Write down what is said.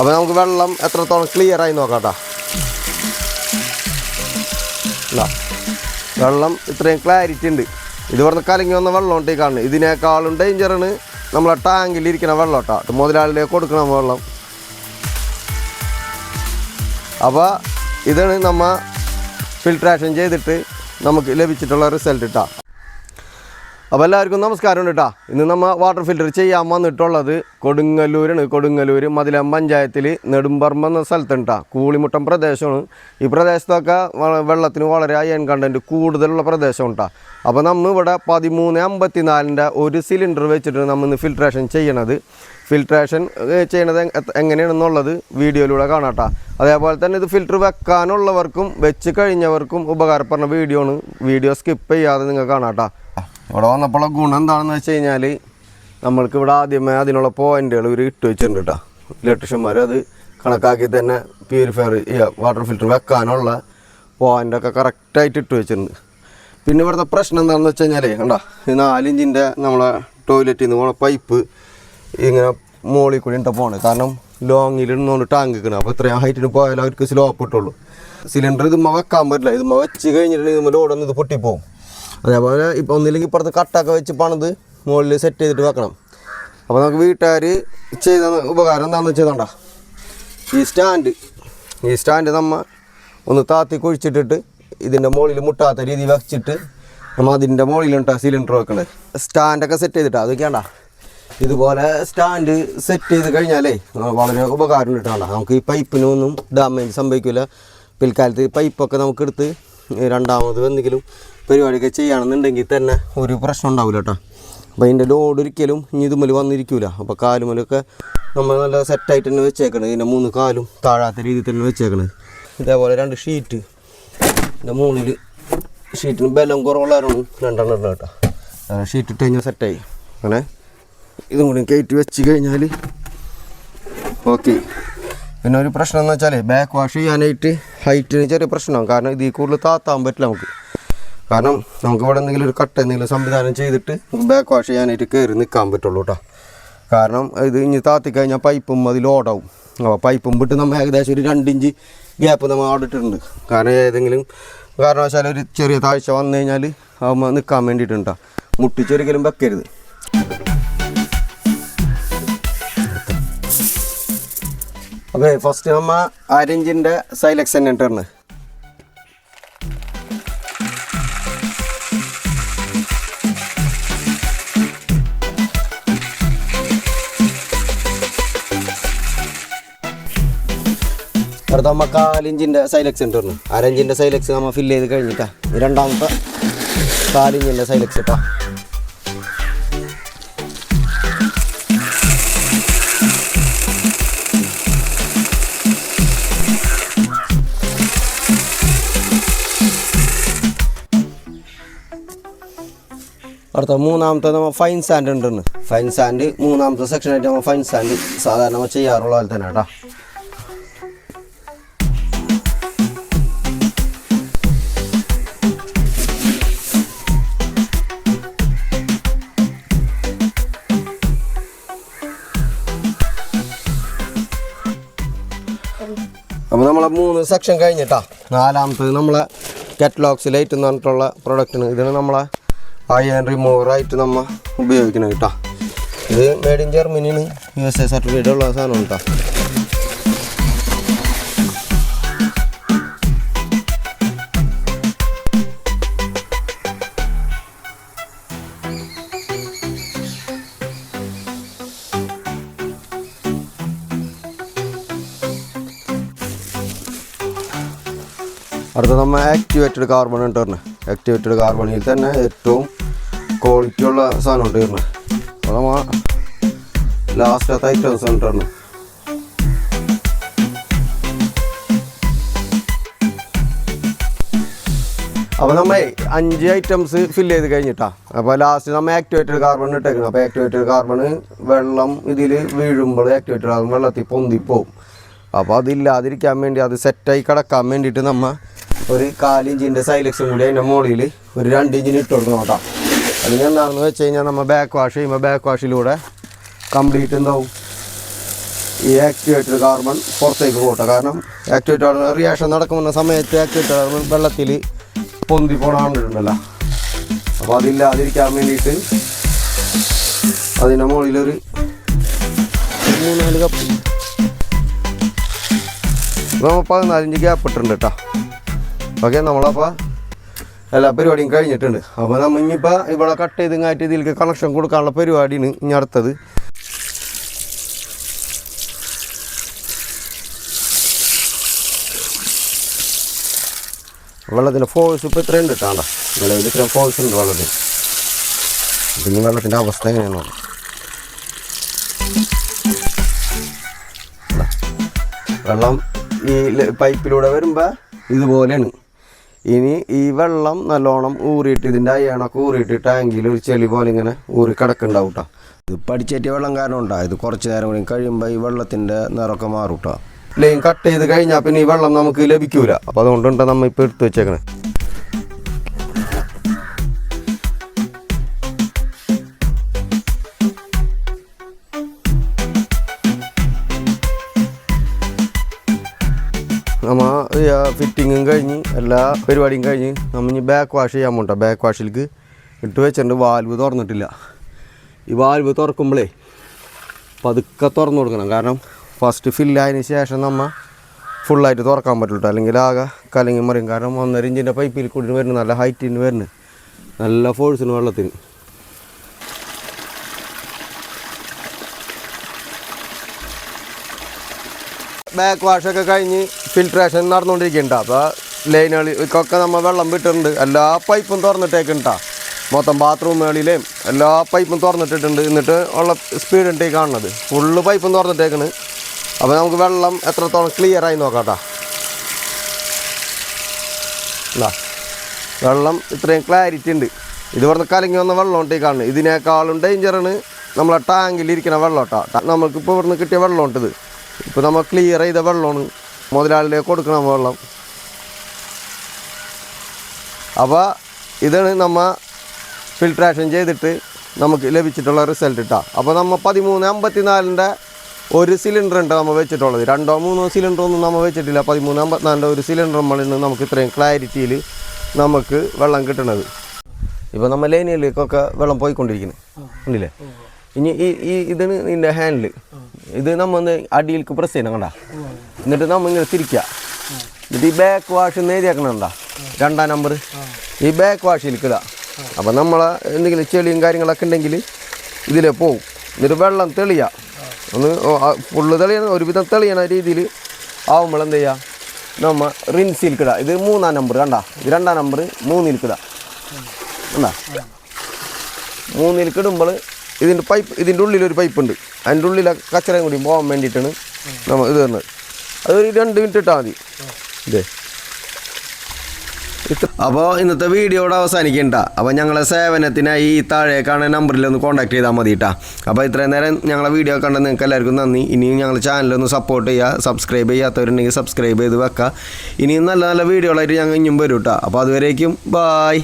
അപ്പോൾ നമുക്ക് വെള്ളം എത്രത്തോളം ക്ലിയർ ആയി നോക്കാം കേട്ടോ. വെള്ളം ഇത്രയും ക്ലാരിറ്റി ഉണ്ട്. ഇത് പറഞ്ഞ് കലങ്ങി വന്ന വെള്ളം ഇട്ടേ കാണുന്നത്. ഇതിനേക്കാളും ഡേഞ്ചറാണ് നമ്മളെ ടാങ്കിലിരിക്കുന്ന വെള്ളം കേട്ടോ, മുതലാളിയിലേക്ക് കൊടുക്കണം വെള്ളം. അപ്പോൾ ഇതാണ് നമ്മൾ ഫിൽട്രേഷൻ ചെയ്തിട്ട് നമുക്ക് ലഭിച്ചിട്ടുള്ള റിസൾട്ട് കേട്ടോ. അപ്പോൾ എല്ലാവർക്കും നമസ്കാരം കേട്ടോ. ഇന്ന് നമ്മൾ വാട്ടർ ഫിൽറ്റർ ചെയ്യാൻ വന്നിട്ടുള്ളത് കൊടുങ്ങല്ലൂരാണ്. കൊടുങ്ങല്ലൂർ മതിലം പഞ്ചായത്തിൽ നെടുമ്പറമ്പ് എന്ന സ്ഥലത്തുണ്ട് കേട്ടോ. കൂളിമുട്ടം പ്രദേശമാണ്. ഈ പ്രദേശത്തൊക്കെ വെള്ളത്തിന് വളരെ അയൺ കണ്ടൻറ്റ് കൂടുതലുള്ള പ്രദേശമാണ് കേട്ടോ. അപ്പോൾ നമ്മൾ ഇവിടെ 1354 ഒരു സിലിണ്ടർ വെച്ചിട്ട് നമ്മൾ ഇന്ന് ഫിൽട്രേഷൻ ചെയ്യണത്. ഫിൽട്രേഷൻ ചെയ്യണത് എങ്ങനെയാണെന്നുള്ളത് വീഡിയോയിലൂടെ കാണാം കേട്ടോ. അതേപോലെ തന്നെ ഇത് ഫിൽറ്റർ വെക്കാനുള്ളവർക്കും വെച്ച് കഴിഞ്ഞവർക്കും ഉപകാരപ്പെടുന്ന വീഡിയോ ആണ്. വീഡിയോ സ്കിപ്പ് ചെയ്യാതെ നിങ്ങൾ കാണാം കേട്ടോ. ഇവിടെ വന്നപ്പോൾ ഗുണം എന്താണെന്ന് വെച്ച് കഴിഞ്ഞാൽ നമ്മൾക്ക് ഇവിടെ ആദ്യമേ അതിനുള്ള പോയിന്റുകൾ ഇവർ ഇട്ട് വെച്ചിട്ടുണ്ട് കേട്ടോ. ഇലക്ട്രീഷ്യന്മാർ അത് കണക്കാക്കി തന്നെ പ്യൂരിഫയർ വാട്ടർ ഫിൽറ്റർ വെക്കാനുള്ള പോയിൻ്റൊക്കെ കറക്റ്റായിട്ട് ഇട്ട് വെച്ചിട്ടുണ്ട്. പിന്നെ ഇവിടുത്തെ പ്രശ്നം എന്താണെന്ന് വെച്ച് കഴിഞ്ഞാൽ കണ്ടോ, ഈ 4 ഇഞ്ചിൻ്റെ നമ്മളെ ടോയ്ലറ്റിൽ നിന്ന് പോണ പൈപ്പ് ഇങ്ങനെ മോളിൽ കൂടി ഇട്ടാൽ പോകണം. കാരണം ലോങ്ങിൽ ഇടുന്നതുകൊണ്ട് ടാങ്ക് കിട്ടണം. അപ്പോൾ ഇത്രയും ഹൈറ്റിന് പോയാലും അവർക്ക് സ്ലോപ്പ് ഇട്ടുള്ളൂ. സിലിണ്ടർ ഇതുമ്മ വെക്കാൻ പറ്റില്ല. ഇതുമ്മ വെച്ച് കഴിഞ്ഞിട്ടുണ്ടെങ്കിൽ ഇതുമ്മ ലോഡൊന്നും ഇത് പൊട്ടിപ്പോവും. അതേപോലെ ഇപ്പോൾ ഒന്നില്ലെങ്കിൽ ഇപ്പുറത്ത് കട്ടൊക്കെ വെച്ച് പണിത് മുകളിൽ സെറ്റ് ചെയ്തിട്ട് വെക്കണം. അപ്പോൾ നമുക്ക് വീട്ടുകാർ ചെയ്ത ഉപകാരം എന്താണെന്ന് വെച്ചതുകൊണ്ടാ ഈ സ്റ്റാൻഡ് നമ്മൾ ഒന്ന് താത്തി കുഴിച്ചിട്ടിട്ട് ഇതിൻ്റെ മുകളിൽ മുട്ടാത്ത രീതി വെച്ചിട്ട് നമ്മൾ അതിൻ്റെ മുകളിലുണ്ടാ സിലിണ്ടർ വെക്കണത്. സ്റ്റാൻഡൊക്കെ സെറ്റ് ചെയ്തിട്ടാണ് അതൊക്കെയാണ്ടാ. ഇതുപോലെ സ്റ്റാൻഡ് സെറ്റ് ചെയ്ത് കഴിഞ്ഞാലേ വളരെ ഉപകാരം കിട്ടാണ്ട. നമുക്ക് ഈ പൈപ്പിനൊന്നും ഡാമേജ് സംഭവിക്കില്ല. പിൽക്കാലത്ത് പൈപ്പൊക്കെ നമുക്കെടുത്ത് രണ്ടാമത് എന്തെങ്കിലും പരിപാടിയൊക്കെ ചെയ്യുകയാണെന്നുണ്ടെങ്കിൽ തന്നെ ഒരു പ്രശ്നം ഉണ്ടാവില്ല കേട്ടോ. അപ്പോൾ അതിൻ്റെ ലോഡ് ഒരിക്കലും ഇനി ഇതുമ്മൽ വന്നിരിക്കില്ല. അപ്പോൾ കാലുമലൊക്കെ നമ്മൾ നല്ല സെറ്റായിട്ട് തന്നെ വെച്ചേക്കണത്. ഇതിൻ്റെ 3 കാലും താഴാത്ത രീതിയിൽ തന്നെ വെച്ചേക്കണത്. ഇതേപോലെ 2 ഷീറ്റ് ഇതിൻ്റെ മുകളിൽ ഷീറ്റിന് ബലം കുറവുള്ളവരാണ് 2 എണ്ണം കേട്ടോ. ഷീറ്റ് ഇട്ട് കഴിഞ്ഞാൽ സെറ്റായി. അങ്ങനെ ഇതും കൂടി കയറ്റി വെച്ച് കഴിഞ്ഞാൽ ഓക്കെ. പിന്നെ ഒരു പ്രശ്നം എന്ന് വെച്ചാൽ ബാക്ക് വാഷ് ചെയ്യാനായിട്ട് ഹൈറ്റിന് ചെറിയ പ്രശ്നമാകും. കാരണം ഇതിൽ കൂടുതൽ താത്താൻ പറ്റില്ല നമുക്ക്. കാരണം നമുക്ക് ഇവിടെ എന്തെങ്കിലും ഒരു കട്ട എന്തെങ്കിലും സംവിധാനം ചെയ്തിട്ട് ബാക്ക് വാഷ് ചെയ്യാനായിട്ട് കയറി നിൽക്കാൻ പറ്റുള്ളൂ കേട്ടോ. കാരണം ഇത് ഇനി താത്തിക്കഴിഞ്ഞാൽ പൈപ്പും അതിൽ ഓടാവും. അപ്പോൾ പൈപ്പും വിട്ട് നമ്മൾ ഏകദേശം ഒരു 2 ഇഞ്ച് ഗ്യാപ്പ് നമ്മൾ അവിടെ ഇട്ടിട്ടുണ്ട്. കാരണം ഏതെങ്കിലും കാരണവശാൽ ഒരു ചെറിയ താഴ്ച വന്നു കഴിഞ്ഞാൽ അത് നിൽക്കാൻ വേണ്ടിയിട്ടുണ്ടോ. മുട്ടിച്ചൊരിക്കലും വെക്കരുത്. അപ്പോൾ ഫസ്റ്റ് നമ്മൾ 1/2 ഇഞ്ചിൻ്റെ സൈലക്സ് തന്നെ ഇട്ടിരുന്നത്. അടുത്ത നമ്മൾ 4 ഇഞ്ചിൻ്റെ സൈലക്സ് ഇട്ടിരുന്നു. 1/2 ഇഞ്ചിൻ്റെ സൈലക്സ് നമ്മൾ ഫില്ല് ചെയ്ത് കഴിഞ്ഞിട്ടാ രണ്ടാമത്തെ 4 ഇഞ്ചിൻ്റെ സൈലക്സ് ഇട്ടാ. അടുത്ത മൂന്നാമത്തെ നമ്മൾ ഫൈൻ സാൻഡ് ഉണ്ടെന്ന്. ഫൈൻ സാൻഡ് മൂന്നാമത്തെ സെക്ഷനായിട്ട് നമ്മൾ ഫൈൻ സാൻഡ് സാധാരണ നമ്മൾ ചെയ്യാറുള്ള പോലെ തന്നെ കേട്ടോ. അപ്പോൾ നമ്മളെ 3 സെക്ഷൻ കഴിഞ്ഞിട്ടാ. 4ാമത്തത് നമ്മളെ കാറ്റലോഗ്സ് ലൈറ്റ് എന്ന് പറഞ്ഞിട്ടുള്ള പ്രൊഡക്റ്റിന്. ഇതിന് നമ്മളെ അയൺ റിമൂവറായിട്ട് നമ്മൾ ഉപയോഗിക്കണം കേട്ടോ. ഇത് മെയ്ഡ് ഇൻ ജർമ്മനിയാണ്. USA സർട്ടിഫിക്കറ്റ് ഉള്ള സാധനമാണ് കേട്ടോ. അടുത്ത നമ്മൾ ആക്ടിവേറ്റഡ് കാർബൺ ഇട്ടിരുന്നു. ആക്ടിവേറ്റഡ് കാർബണിൽ തന്നെ ഏറ്റവും ക്വാളിറ്റി ഉള്ള സാധനം ഇട്ടിരുന്നു. അപ്പോൾ നമ്മൾ ലാസ്റ്റത്തെ ഐറ്റംസ് ഇട്ടിരുന്നു. അപ്പോൾ നമ്മൾ 5 ഐറ്റംസ് ഫില്ല് ചെയ്ത് കഴിഞ്ഞിട്ടാണ്. അപ്പോൾ ലാസ്റ്റ് നമ്മൾ ആക്ടിവേറ്റഡ് കാർബൺ ഇട്ടേക്കണം. അപ്പോൾ ആക്ടിവേറ്റഡ് കാർബൺ വെള്ളം ഇതിൽ വീഴുമ്പോൾ ആക്ടിവേറ്റഡ് കാർബൺ വെള്ളത്തിൽ പൊന്തിപ്പോവും. അപ്പോൾ അതില്ലാതിരിക്കാൻ വേണ്ടി അത് സെറ്റായി കിടക്കാൻ വേണ്ടിയിട്ട് നമ്മൾ ഒരു 4 ഇഞ്ചിൻ്റെ സൈലക്സും കൂടി അതിൻ്റെ മുകളിൽ ഒരു 2 ഇഞ്ചിന് ഇട്ട് കൊടുക്കണം കേട്ടോ. അതിനെന്താണെന്ന് വെച്ച് കഴിഞ്ഞാൽ നമ്മൾ ബാക്ക് വാഷ് ചെയ്യുമ്പോൾ ബാക്ക് വാഷിലൂടെ കംപ്ലീറ്റ് എന്താവും ഈ ആക്ടിവേറ്റഡ് കാർബൺ പുറത്തേക്ക് പോകട്ടെ. കാരണം ആക്ടിവേറ്റർ റിയാക്ഷൻ നടക്കുന്ന സമയത്ത് ആക്ടിവേറ്റഡ് കാർബൺ വെള്ളത്തിൽ പൊന്തി പോണുണ്ടല്ലോ. അപ്പോൾ അതില്ലാതിരിക്കാൻ വേണ്ടിയിട്ട് അതിൻ്റെ മുകളിലൊരു 3-4 കപ്പ് 14-15 ഗ്യാപ്പ് ഇട്ടിട്ടുണ്ട് കേട്ടോ. ഓക്കെ, നമ്മളപ്പോൾ എല്ലാ പരിപാടിയും കഴിഞ്ഞിട്ടുണ്ട്. അപ്പോൾ നമ്മൾ ഇനിയിപ്പോൾ ഇവിടെ കട്ട് ചെയ്ത് ഇങ്ങായിട്ട് ഇതിലേക്ക് കണക്ഷൻ കൊടുക്കാനുള്ള പരിപാടിയാണ് ഇനി അടുത്തത്. വെള്ളത്തിൻ്റെ ഫോഴ്സ് ഇപ്പോൾ ഇത്രയും ഉണ്ട് കേട്ടോ. നിലവിൽ ഇത്രയും ഫോഴ്സ് ഉണ്ട് വെള്ളത്തിന്. പിന്നെ വെള്ളത്തിൻ്റെ അവസ്ഥ എങ്ങനെയാണെന്ന് വെള്ളം ഈ പൈപ്പിലൂടെ വരുമ്പോൾ ഇതുപോലെയാണ്. ഇനി ഈ വെള്ളം നല്ലോണം ഊറിയിട്ട് ഇതിൻ്റെ അയ്യണൊക്കെ ഊറിയിട്ട് ടാങ്കിൽ ഒരു ചെളി പോലെ ഇങ്ങനെ ഊറി കിടക്കുന്നുണ്ടാവും കേട്ടോ. ഇത് പഠിച്ചേറ്റിയ വെള്ളം കാരണം ഉണ്ടാകും. ഇത് കുറച്ച് നേരം കൂടി കഴിയുമ്പോൾ ഈ വെള്ളത്തിൻ്റെ നിറമൊക്കെ മാറും കേട്ടോ. ലൈൻ കട്ട് ചെയ്ത് കഴിഞ്ഞാൽ പിന്നെ ഈ വെള്ളം നമുക്ക് ലഭിക്കൂല. അപ്പോൾ അതുകൊണ്ടുണ്ട് നമ്മൾ ഇപ്പോൾ എടുത്ത് വെച്ചേക്കണേ. നമ്മൾ ഫിറ്റിങ്ങും കഴിഞ്ഞ് എല്ലാ പരിപാടിയും കഴിഞ്ഞ് നമ്മൾ ഇനി ബാക്ക് വാഷ് ചെയ്യാൻ പോകണ്ട. ബാക്ക് വാഷിലേക്ക് ഇട്ട് വെച്ചിട്ടുണ്ട്. വാൽവ് തുറന്നിട്ടില്ല. ഈ വാൽവ് തുറക്കുമ്പോഴേ പതുക്കെ തുറന്നു കൊടുക്കണം. കാരണം ഫസ്റ്റ് ഫില്ലായതിന് ശേഷം നമ്മൾ ഫുള്ളായിട്ട് തുറക്കാൻ പറ്റുള്ളൂ. അല്ലെങ്കിൽ ആകെ കലങ്ങി മറിയും. കാരണം 1.5 ഇഞ്ചിൻ്റെ പൈപ്പിൽ കൂടി വരുന്നത് നല്ല ഹൈറ്റിന് വരുന്നത്, നല്ല ഫോഴ്സിന് വെള്ളത്തിന്. ബാക്ക് വാഷൊക്കെ കഴിഞ്ഞ് ഫിൽട്രേഷൻ നടന്നുകൊണ്ടിരിക്കുന്നുണ്ട്. അപ്പോൾ ലൈനുകൾക്കൊക്കെ നമ്മൾ വെള്ളം വിട്ടിട്ടുണ്ട്. എല്ലാ പൈപ്പും തുറന്നിട്ടേക്കുണ്ടാ. മൊത്തം ബാത്റൂമുകളിലെയും എല്ലാ പൈപ്പും തുറന്നിട്ടിട്ടുണ്ട്. എന്നിട്ട് ഉള്ള സ്പീഡ് ഉണ്ട് ഈ കാണുന്നത്. ഫുള്ള് പൈപ്പും തുറന്നിട്ടേക്കണ്. അപ്പോൾ നമുക്ക് വെള്ളം എത്രത്തോളം ക്ലിയറായി നോക്കാം കേട്ടോ. അല്ല, വെള്ളം ഇത്രയും ക്ലാരിറ്റി ഉണ്ട്. ഇത് പറഞ്ഞ കലങ്ങി വന്ന വെള്ളം ഉണ്ട് ഈ കാണുന്നത്. ഇതിനേക്കാളും ഡേഞ്ചറാണ് നമ്മളെ ടാങ്കിലിരിക്കുന്ന വെള്ളം കേട്ടോ. നമുക്കിപ്പോൾ ഇവിടുന്ന് കിട്ടിയ വെള്ളം ഉണ്ടത്. ഇപ്പോൾ നമ്മൾ ക്ലിയർ ചെയ്ത വെള്ളമാണ് മുതലാളിയിലേക്ക് കൊടുക്കണം വെള്ളം. അപ്പോൾ ഇതാണ് നമ്മൾ ഫിൽട്രേഷൻ ചെയ്തിട്ട് നമുക്ക് ലഭിച്ചിട്ടുള്ള റിസൾട്ട് ഇട്ടാ. അപ്പോൾ നമ്മൾ 1354-ൻ്റെ ഒരു സിലിണ്ടർ ഉണ്ട് നമ്മൾ വെച്ചിട്ടുള്ളത്. 2-3 സിലിണ്ടറൊന്നും നമ്മൾ വെച്ചിട്ടില്ല. 1354-ൻ്റെ ഒരു സിലിണ്ടർ നമ്മളിന്ന് നമുക്ക് ഇത്രയും ക്ലാരിറ്റിയിൽ നമുക്ക് വെള്ളം കിട്ടുന്നത്. ഇപ്പോൾ നമ്മൾ ലൈനിലേക്കൊക്കെ വെള്ളം പോയിക്കൊണ്ടിരിക്കുന്നത് ഉണ്ടല്ലേ. ഇനി ഇതാണ് ഇതിൻ്റെ ഹാൻഡിൽ. ഇത് നമ്മൾ അടിയിലേക്ക് പ്രസ് ചെയ്യണം കണ്ടാ. എന്നിട്ട് നമ്മൾ ഇങ്ങനെ തിരിക്കുക. എന്നിട്ട് ഈ ബാക്ക് വാഷ് നേരിയാക്കണണ്ട 2-ാം നമ്പർ ഈ ബാക്ക് വാഷിലേക്കില്ല. അപ്പം നമ്മളെ എന്തെങ്കിലും ചെളിയും കാര്യങ്ങളൊക്കെ ഉണ്ടെങ്കിൽ ഇതിലേ പോവും. എന്നിട്ട് വെള്ളം തെളിയുക. ഒന്ന് ഫുള്ള് തെളിയണം, ഒരുവിധം തെളിയണ രീതിയിൽ ആവുമ്പോൾ എന്ത് ചെയ്യുക, നമ്മൾ റിൻസിൽക്കിടുക. ഇത് 3-ാം നമ്പർ കണ്ടാ. ഇത് 2-ാം നമ്പർ 3-ൽക്കിടുക കണ്ടാ. 3-ൽക്കിടുമ്പോൾ ഇതിൻ്റെ ഉള്ളിലൊരു പൈപ്പുണ്ട്. അതിൻ്റെ ഉള്ളിലെ കച്ചറയും കൂടി പോകാൻ വേണ്ടിയിട്ടാണ് നമ്മൾ ഇത് തരുന്നത്. അതൊരു 2 മിനിറ്റ് ഇട്ടാൽ മതി. ഇതേ അപ്പോൾ ഇന്നത്തെ വീഡിയോയുടെ അവസാനിക്കണ്ട. അപ്പോൾ ഞങ്ങളെ സേവനത്തിനായി ഈ താഴെ കാണുന്ന നമ്പറിൽ ഒന്ന് കോൺടാക്ട് ചെയ്താൽ മതി കേട്ടോ. അപ്പോൾ ഇത്രയും നേരം ഞങ്ങളെ വീഡിയോ കണ്ട നിങ്ങൾക്ക് എല്ലാവർക്കും നന്ദി. ഇനിയും ഞങ്ങളുടെ ചാനലൊന്ന് സപ്പോർട്ട് ചെയ്യുക. സബ്സ്ക്രൈബ് ചെയ്യാത്തവരുണ്ടെങ്കിൽ സബ്സ്ക്രൈബ് ചെയ്ത് വെക്കുക. ഇനിയും നല്ല നല്ല വീഡിയോകളായിട്ട് ഞങ്ങൾ ഇനിയും വരും കേട്ടോ. അപ്പോൾ അതുവരേക്കും ബായ്.